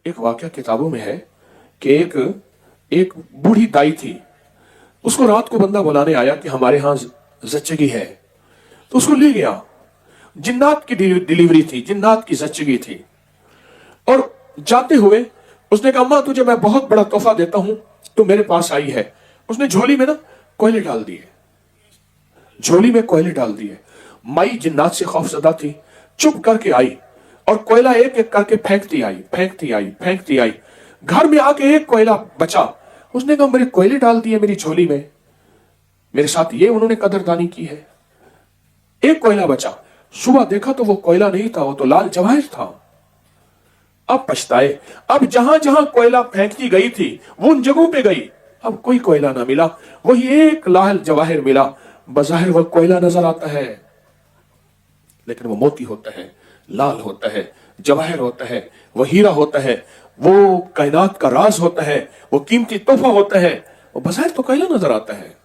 एक वाकया किताबों में है कि एक बूढ़ी दाई थी, उसको रात को बंदा बुलाने आया कि हमारे यहाँ जच्चगी है, तो उसको ले गया। जिन्नात की डिलीवरी थी, जिन्नात की जच्चगी थी। और जाते हुए उसने कहा, अम्मा तुझे मैं बहुत बड़ा तोहफा देता हूं, तू मेरे पास आई है। उसने झोली में ना कोयले डाल दिए, झोली में कोयले डाल दिए। माई जिन्नात से खौफजदा थी, चुप करके आई और कोयला एक एक करके फेंकती आई, फेंकती आई, फेंकती आई। घर में आके एक कोयला बचा। उसने कहा, मेरे कोयले डाल दिए मेरी झोली में, मेरे साथ ये उन्होंने कदरदानी की है। एक कोयला बचा। सुबह देखा तो वो कोयला नहीं था, वो तो लाल जवाहर था। अब पछताए। अब जहां जहां कोयला फेंकती गई थी वो उन जगहों पे गई, अब कोई कोयला ना मिला, वही एक लाल जवाहर मिला। बज़ाहिर वो कोयला नजर आता है, लेकिन वो मोती होता है, लाल होता है, जवाहर होता है, वो हीरा होता है, वो कायनात का राज होता है, वो कीमती तोहफा होता है। वो बज़ाहिर तो कोयला नजर आता है।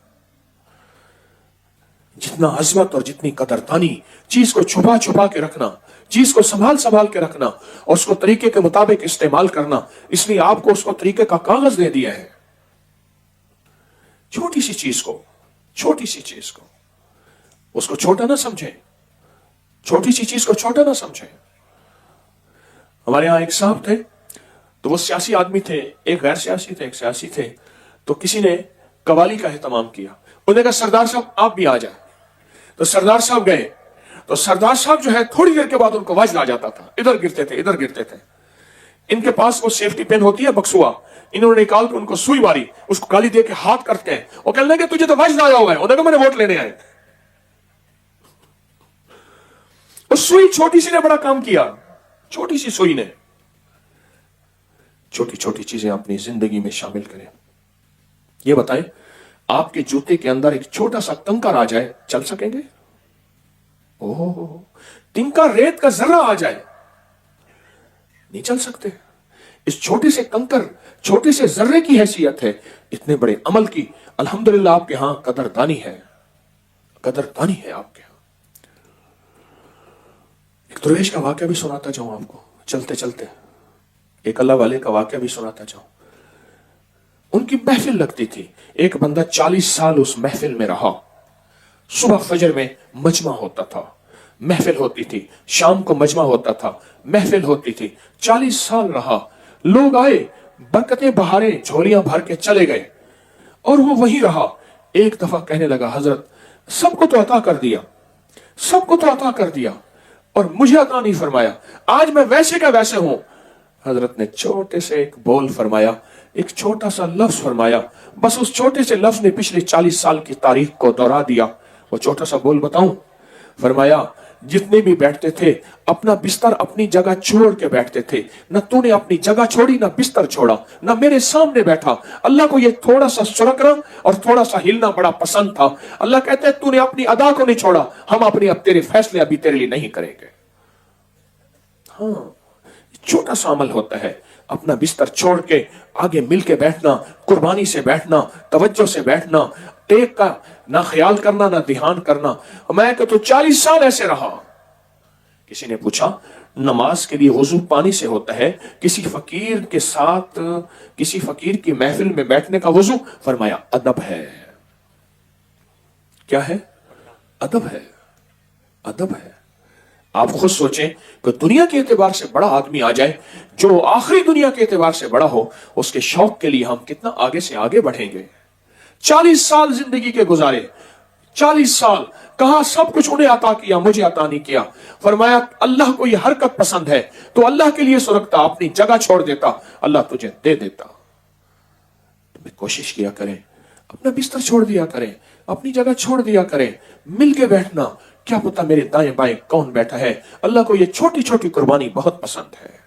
जितना अजमत और जितनी कदरदानी, चीज को छुपा छुपा के रखना, चीज को संभाल संभाल के रखना और उसको तरीके के मुताबिक इस्तेमाल करना, इसलिए आपको उसको तरीके का कागज दे दिया है। छोटी सी चीज को, छोटी सी चीज को उसको छोटा ना समझे, छोटी सी चीज को छोटा ना समझे। हमारे यहां एक साहब थे, तो वो सियासी आदमी थे, एक गैर सियासी थे, एक सियासी थे। तो किसी ने कवाली का एहतमाम किया, उन्होंने कहा सरदार साहब आप भी आ जाए। तो सरदार साहब गए, तो सरदार साहब जो है थोड़ी देर के बाद उनको वज्द आ जाता था, इधर गिरते थे, इधर गिरते थे। इनके पास वो सेफ्टी पेन होती है बक्सुआ, इन्होंने निकाल के उनको सुई मारी, उसको गाली दे के हाथ करते हैं और कहने लगे तुझे तो वज्द आया हुआ है। उन्होंने कहा मैंने वोट लेने आए। उस सुई छोटी सी ने बड़ा काम किया, छोटी सी सुई ने। छोटी छोटी चीजें अपनी जिंदगी में शामिल करें। ये बताएं, आपके जूते के अंदर एक छोटा सा कंकर आ जाए, चल सकेंगे? ओह, तिनका रेत का जर्रा आ जाए, नहीं चल सकते। इस छोटे से कंकर, छोटे से जर्रे की हैसियत है इतने बड़े अमल की। अल्हम्दुलिल्लाह आपके यहां कदरदानी है, कदरदानी है आपके यहां। एक दरवेश का वाकया भी सुनाता जाऊं आपको, चलते चलते एक अल्लाह वाले का वाकया भी सुनाता जाऊं। उनकी महफिल लगती थी, एक बंदा 40 साल उस महफिल में रहा। सुबह फजर में मजमा होता था, महफिल होती थी, शाम को मजमा होता था, महफिल होती थी। 40 साल रहा, लोग आए, बरकतें बहारें झोलियां भर के चले गए और वो वहीं रहा। एक दफा कहने लगा, हजरत सबको तो अता कर दिया, सबको तो अता कर दिया और मुझे अता नहीं फरमाया, आज मैं वैसे का वैसे हूं। हजरत ने छोटे से एक बोल फरमाया, एक छोटा सा लफ्ज फरमाया, बस उस छोटे से लफ्ज ने पिछले 40 साल की तारीख को दोहरा दिया। वो छोटा सा बोल बताऊं? फरमाया, जितने भी बैठते थे अपना बिस्तर अपनी जगह छोड़ के बैठते थे, न तूने अपनी जगह छोड़ी, न बिस्तर छोड़ा, न मेरे सामने बैठा। अल्लाह को ये थोड़ा सा सुरकना और थोड़ा सा हिलना बड़ा पसंद था। अल्लाह कहते हैं तूने अपनी अदा को नहीं छोड़ा, हम अपने अब तेरे फैसले अभी तेरे लिए नहीं करेंगे। हाँ, छोटा सा अमल होता है, अपना बिस्तर छोड़ के आगे मिल के बैठना, कुर्बानी से बैठना, तवज्जो से बैठना, टेक का ना ख्याल करना ना ध्यान करना। मैं तो 40 साल ऐसे रहा। किसी ने पूछा, नमाज के लिए वुजू पानी से होता है, किसी फकीर के साथ, किसी फकीर की महफिल में बैठने का वुजू? फरमाया अदब है। क्या है? अदब है, अदब है। आप खुद सोचें कि दुनिया के एतबार से बड़ा आदमी आ जाए, जो आखिरी दुनिया के एतबार से बड़ा हो, उसके शौक के लिए हम कितना आगे से आगे बढ़ेंगे। 40 साल जिंदगी के गुजारे, 40 साल कहा सब कुछ उन्हें अता किया, मुझे अता नहीं किया। फरमाया अल्लाह को ये हरकत पसंद है तो अल्लाह के लिए सुरखता, अपनी जगह छोड़ देता, अल्लाह तुझे दे देता। तुम्हें कोशिश किया करें, अपना बिस्तर छोड़ दिया करें, अपनी जगह छोड़ दिया करें, मिल के बैठना। क्या पता मेरे दाएं बाएं कौन बैठा है। अल्लाह को ये छोटी छोटी कुर्बानी बहुत पसंद है।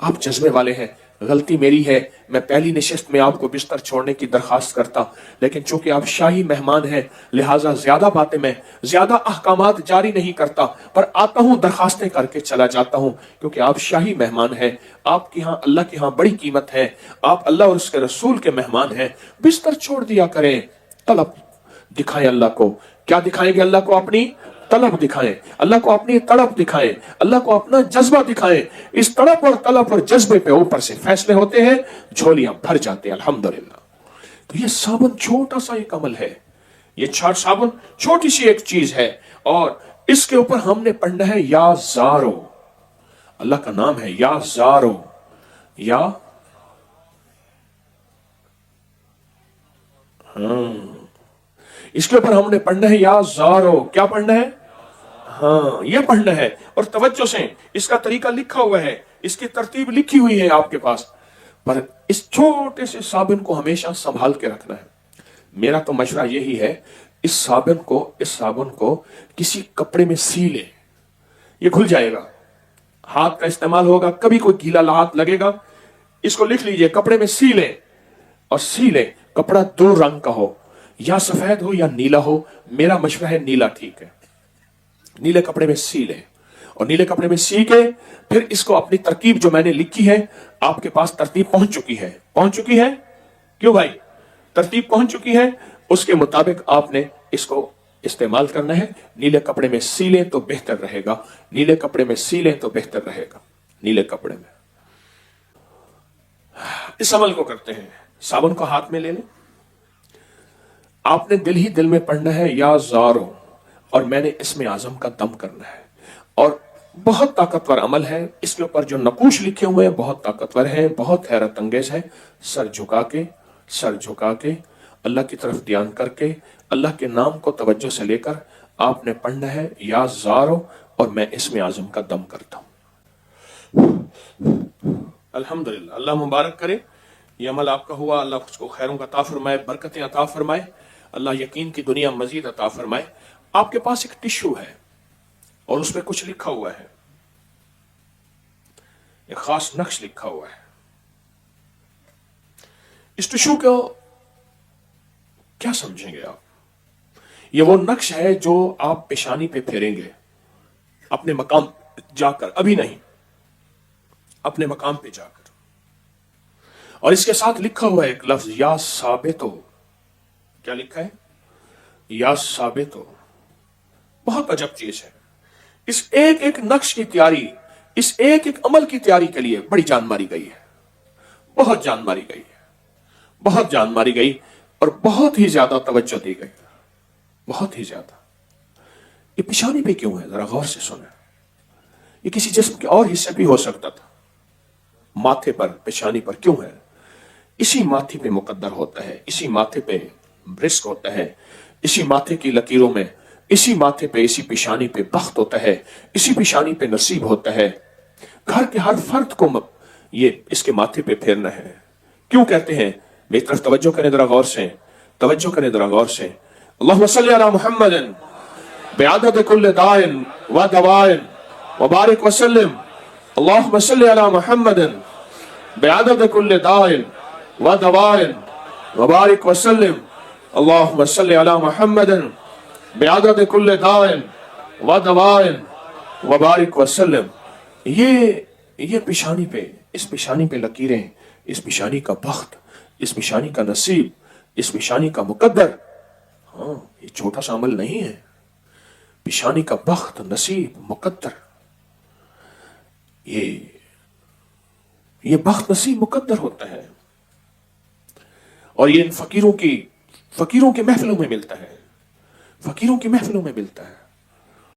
आप जज्बे वाले हैं, गलती मेरी है, मैं पहली नशिस्त में आपको बिस्तर छोड़ने की दरखास्त करता, लेकिन चूंकि आप शाही मेहमान हैं लिहाजा ज्यादा बातें मैं, ज्यादा अहकामात जारी नहीं करता, पर आता हूं दरखास्तें करके चला जाता हूं, क्योंकि आप शाही मेहमान हैं। आपके यहाँ अल्लाह के यहाँ बड़ी कीमत है, आप अल्लाह और उसके रसूल के मेहमान हैं। बिस्तर छोड़ दिया करें, तलब दिखाएं अल्लाह को। क्या दिखाएंगे अल्लाह को? अपनी तलब दिखाएं, अल्लाह को अपनी तड़प दिखाएं, अल्लाह को अपना जज्बा दिखाएं। इस तड़प और तलब और जज्बे पे ऊपर से फैसले होते हैं, झोलियां भर जाते हैं। अल्हम्दुलिल्लाह। तो ये साबुन छोटा सा एक अमल है, ये साबुन छोटी सी एक चीज है, और इसके ऊपर हमने पढ़ना है या ज़ारो। अल्लाह का नाम है या ज़ारो, या इसके ऊपर हमने पढ़ना है या ज़ारो। क्या पढ़ना है? हाँ, ये पढ़ना है। और तवज्जो से, इसका तरीका लिखा हुआ है, इसकी तरतीब लिखी हुई है आपके पास, पर इस छोटे से साबुन को हमेशा संभाल के रखना है। मेरा तो मशवरा यही है, इस साबुन को किसी कपड़े में सी ले, ये घुल जाएगा। हाथ का इस्तेमाल होगा, कभी कोई गीला हाथ लगेगा, इसको लिख लीजिए, कपड़े में सी ले, और सी ले। कपड़ा दो रंग का हो, या सफेद हो या नीला हो। मेरा मशवरा है नीला ठीक है। नीले कपड़े में सी ले, और नीले कपड़े में सी के फिर इसको अपनी तरकीब जो मैंने लिखी है, आपके पास तरतीब पहुंच चुकी है। पहुंच चुकी है? क्यों भाई? तरतीब पहुंच चुकी है, उसके मुताबिक आपने इसको इस्तेमाल करना है। नीले कपड़े में सी लें तो बेहतर रहेगा, नीले कपड़े में सी लें तो बेहतर रहेगा। नीले कपड़े में इस अमल को करते हैं। साबुन को हाथ में ले लें, आपने दिल ही दिल में पढ़ना है या ज़ारो, और मैंने इसमें आजम का दम करना है। और बहुत ताकतवर अमल है, इसके ऊपर जो नकूश लिखे हुए हैं बहुत ताकतवर हैं, बहुत हैरत अंगेज है। सर झुका के अल्लाह की तरफ ध्यान करके, अल्लाह के नाम को तवज्जो से लेकर आपने पढ़ना है या ज़ारो, और मैं इसमें आजम का दम करता हूं। अल्हम्दुलिल्लाह। अल्लाह मुबारक करे, ये अमल आपका हुआ। अल्लाह उसको खैरों का अता फरमाए, बरकतें अता फरमाए, अल्लाह यकीन की दुनिया मजीद अता फरमाए। आपके पास एक टिश्यू है और उसमें कुछ लिखा हुआ है, एक खास नक्श लिखा हुआ है। इस टिश्यू को क्या समझेंगे आप? ये वो नक्श है जो आप पेशानी पे फेरेंगे अपने मकाम जाकर, अभी नहीं, अपने मकाम पे जाकर। और इसके साथ लिखा हुआ है एक लफ्ज, या साबितो। क्या लिखा है? या साबितो। बहुत अजब चीज है। इस एक एक नक्श की तैयारी, इस एक एक अमल की तैयारी के लिए बड़ी जान मारी गई है, बहुत जान मारी गई है, बहुत जान मारी गई, और बहुत ही ज्यादा तवज्जो दी गई, बहुत ही ज्यादा। ये पेशानी पे क्यों है? जरा गौर से सुने। ये किसी जिस्म के और हिस्से भी हो सकता था, माथे पर, पेशानी पर क्यों है? इसी माथे पे मुकद्दर होता है, इसी माथे पे रिस्क होता है, इसी माथे की लकीरों में, इसी माथे पे, इसी पेशानी पे बख्त होता है, इसी पेशानी पे नसीब होता है। घर के हर फर्द को ये इसके माथे पे फेरना है। क्यों कहते हैं? मेरी तरफ तवज्जो करें जरा गौर से, तवज्जो करें जरा गौर से। अल्लाहुम्मा सल्ली अला मुहम्मदिन बिअदद कुल्ल दाइन व दवाइन व बारिक व सल्लिम। अल्लाहुम्मा सल्ली अला मुहम्मदिन बिअदद कुल्ल दाइन व दवाइन व बारिक व सल्लिम। अल्लाहुम्मा सल्ली अला मुहम्मदिन बिअदद कुल्ल दाइन व दवाइन व बारिक व सल्लिम। ये पेशानी पे, इस पेशानी पे लकीरें, इस पेशानी का बख्त, इस पेशानी का नसीब, इस पेशानी का मुकद्दर। हाँ, ये छोटा सा अमल नहीं है। पेशानी का बख्त, नसीब, मुकद्दर, ये बख्त, नसीब, मुकद्दर होता है। और ये इन फकीरों की महफिलों में मिलता है, फकीरों की महफिलों में मिलता है।